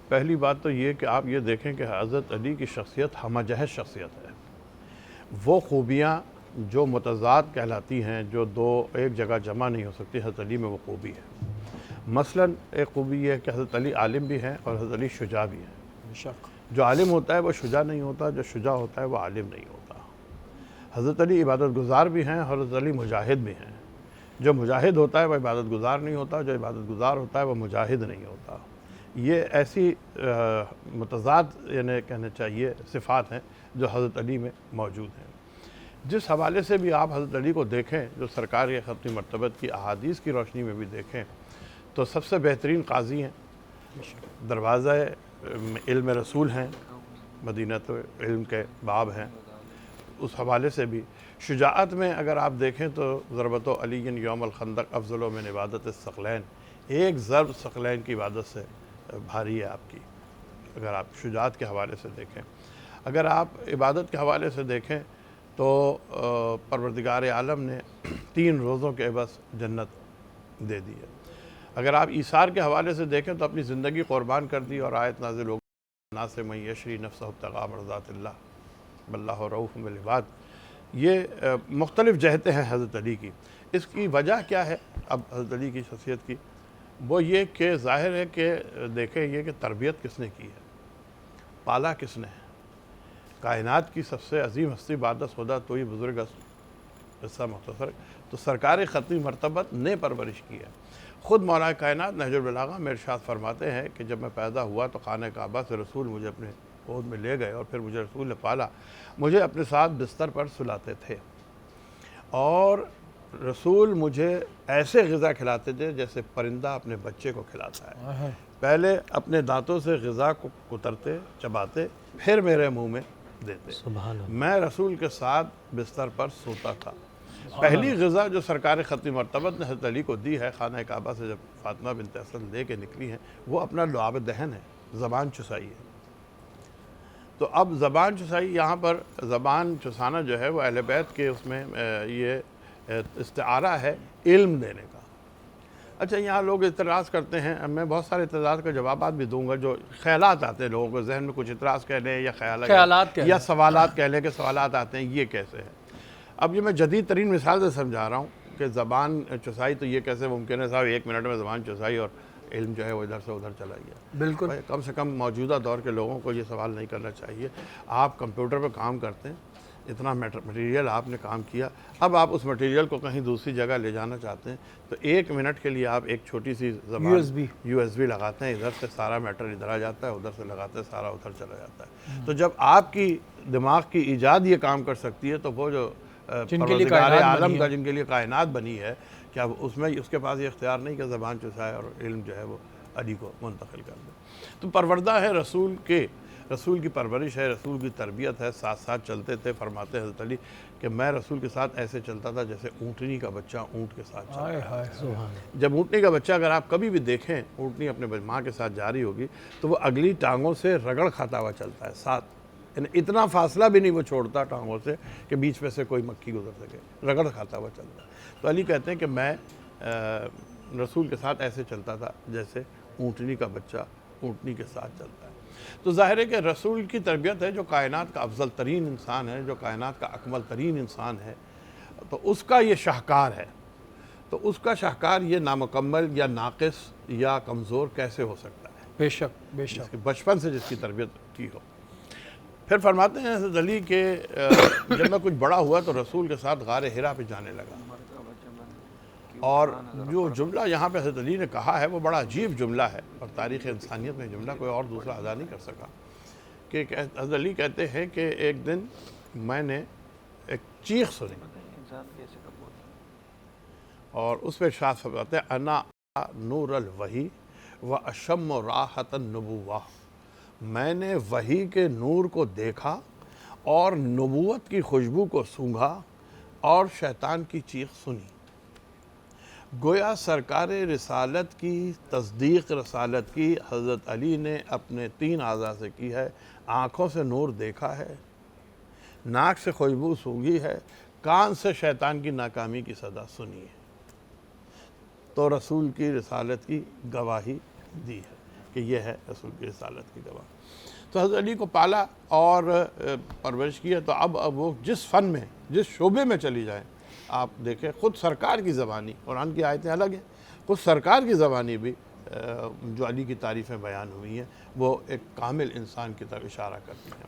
پہلی بات تو یہ کہ آپ یہ دیکھیں کہ حضرت علی کی شخصیت ہمہ جہت شخصیت ہے. وہ خوبیاں جو متضاد کہلاتی ہیں، جو دو ایک جگہ جمع نہیں ہو سکتی، حضرت علی میں وہ خوبی ہے. مثلاً ایک خوبی یہ ہے کہ حضرت علی عالم بھی ہیں اور حضرت علی شجاع بھی ہیں. جو عالم ہوتا ہے وہ شجاع نہیں ہوتا، جو شجاع ہوتا ہے وہ عالم نہیں ہوتا. حضرت علی عبادت گزار بھی ہیں، حضرت علی مجاہد بھی ہیں. جو مجاہد ہوتا ہے وہ عبادت گزار نہیں ہوتا، جو عبادت گزار ہوتا ہے وہ مجاہد نہیں ہوتا. یہ ایسی متضاد یعنی کہنا چاہیے صفات ہیں جو حضرت علی میں موجود ہیں. جس حوالے سے بھی آپ حضرت علی کو دیکھیں، جو سرکار کے ختم مرتبت کی احادیث کی روشنی میں بھی دیکھیں، تو سب سے بہترین قاضی ہیں، دروازہ علم رسول ہیں، مدینہ علم کے باب ہیں. اس حوالے سے بھی شجاعت میں اگر آپ دیکھیں تو ضربت علی یوم الخندق افضل من عبادت الثقلین، ایک ضرب ثقلین کی عبادت سے بھاری ہے آپ کی، اگر آپ شجاعت کے حوالے سے دیکھیں. اگر آپ عبادت کے حوالے سے دیکھیں تو پروردگار عالم نے 3 روزوں کے عوض جنت دے دی ہے. اگر آپ ایثار کے حوالے سے دیکھیں تو اپنی زندگی قربان کر دی اور آیت نازل ہو ناس من یشری نفسہ ابتغاء مرضات اللہ واللہ رؤوف بالعباد. یہ مختلف جہتیں ہیں حضرت علی کی. اس کی وجہ کیا ہے اب حضرت علی کی شخصیت کی؟ وہ یہ کہ ظاہر ہے کہ دیکھیں یہ کہ تربیت کس نے کی ہے، پالا کس نے ہے. کائنات کی سب سے عظیم ہستی بعد خدا تو یہ بزرگ قصہ مختصر تو سرکار ختمی مرتبت نے پرورش کی ہے. خود مولا کائنات نہج البلاغہ میں ارشاد فرماتے ہیں کہ جب میں پیدا ہوا تو خانہ کعبہ سے رسول مجھے اپنے گود میں لے گئے اور پھر مجھے رسول نے پالا. مجھے اپنے ساتھ بستر پر سلاتے تھے اور رسول مجھے ایسے غذا کھلاتے تھے جیسے پرندہ اپنے بچے کو کھلاتا ہے. پہلے اپنے دانتوں سے غذا کو کترتے چباتے پھر میرے منہ میں دیتے. میں رسول کے ساتھ بستر پر سوتا تھا. پہلی غذا جو سرکار ختم مرتبت نے حضرت علی کو دی ہے خانہ کعبہ سے جب فاطمہ بنت اسد لے کے نکلی ہیں، وہ اپنا لعاب دہن ہے، زبان چسائی ہے. تو اب زبان چسائی، یہاں پر زبان چسانا جو ہے وہ اہل بیت کے اس میں یہ استعارہ ہے علم دینے کا. اچھا یہاں لوگ اعتراض کرتے ہیں، میں بہت سارے اعتراض کا جوابات بھی دوں گا. جو خیالات آتے ہیں لوگوں کو ذہن میں، کچھ اعتراض کہہ لیں یا خیالات یا سوالات کہہ لیں کہ سوالات آتے ہیں یہ کیسے ہے. اب یہ میں جدید ترین مثال سے سمجھا رہا ہوں کہ زبان چسائی تو یہ کیسے ممکن ہے صاحب، 1 منٹ میں زبان چسائی اور علم جو ہے وہ ادھر سے ادھر چلا گیا. بالکل کم سے کم موجودہ دور کے لوگوں کو یہ سوال نہیں کرنا چاہیے. آپ کمپیوٹر پہ کام کرتے ہیں، اتنا مٹیریل آپ نے کام کیا، اب آپ اس مٹیریل کو کہیں دوسری جگہ لے جانا چاہتے ہیں تو 1 منٹ کے لیے آپ ایک چھوٹی سی زبان یو ایس بی لگاتے ہیں، ادھر سے سارا میٹر ادھر آ جاتا ہے، ادھر سے لگاتے ہیں سارا ادھر چلا جاتا ہے. تو جب آپ کی دماغ کی ایجاد یہ کام کر سکتی ہے تو وہ جو پروردگار عالم کا جن کے لیے کائنات بنی ہے، کیا اس میں اس کے پاس یہ اختیار نہیں کہ زبان چسائے اور علم جو ہے وہ علی کو منتقل کر دے. تو پروردہ ہے رسول کے، رسول کی پرورش ہے، رسول کی تربیت ہے، ساتھ ساتھ چلتے تھے. فرماتے حضرت علی کہ میں رسول کے ساتھ ایسے چلتا تھا جیسے اونٹنی کا بچہ اونٹ کے ساتھ چلتا ہے. جب اونٹنی کا بچہ اگر آپ کبھی بھی دیکھیں، اونٹنی اپنے ماں کے ساتھ جا رہی ہوگی تو وہ اگلی ٹانگوں سے رگڑ کھاتا ہوا چلتا ہے ساتھ، یعنی اتنا فاصلہ بھی نہیں وہ چھوڑتا ٹانگوں سے کہ بیچ میں سے کوئی مکھی گزر سکے، رگڑ کھاتا ہوا چلتا ہے. تو علی کہتے ہیں کہ میں رسول کے ساتھ ایسے چلتا تھا جیسے اونٹنی کا بچہ اونٹنی کے ساتھ چلتا ہے. تو ظاہر ہے کہ رسول کی تربیت ہے، جو کائنات کا افضل ترین انسان ہے، جو کائنات کا اکمل ترین انسان ہے، تو اس کا یہ شاہکار ہے. تو اس کا شاہکار یہ نامکمل یا ناقص یا کمزور کیسے ہو سکتا ہے؟ بے شک بے شک. بچپن سے جس کی تربیت کی ہو. پھر فرماتے ہیں حضرت علی کہ جب میں کچھ بڑا ہوا تو رسول کے ساتھ غار حرا پہ جانے لگا. اور جو جملہ یہاں پہ حضرت علی نے کہا ہے وہ بڑا عجیب جملہ ہے، اور تاریخ انسانیت میں جملہ کوئی اور دوسرا ادا نہیں کر سکا. کہ حضرت علی کہتے ہیں کہ ایک دن میں نے ایک چیخ سنی اور اس پہ ارشاد فرماتے ہیں انا نور الوحی و اشم راحت النبوہ. میں نے وحی کے نور کو دیکھا اور نبوت کی خوشبو کو سونگھا اور شیطان کی چیخ سنی. گویا سرکار رسالت کی تصدیق رسالت کی حضرت علی نے اپنے 3 اعضاء سے کی ہے. آنکھوں سے نور دیکھا ہے، ناک سے خوشبو سونگھی ہے، کان سے شیطان کی ناکامی کی صدا سنی ہے. تو رسول کی رسالت کی گواہی دی ہے کہ کہ یہ ہے رسول کی رسالت کی گواہ۔ تو حضرت علی کو پالا اور پرورش کیا، تو اب وہ جس فن میں، جس شعبے میں چلی جائیں، آپ دیکھیں خود سرکار کی زبانی، قرآن کی آیتیں الگ ہیں، خود سرکار کی زبانی بھی جو علی کی تعریفیں بیان ہوئی ہیں وہ ایک کامل انسان کی طرف اشارہ کرتی ہیں۔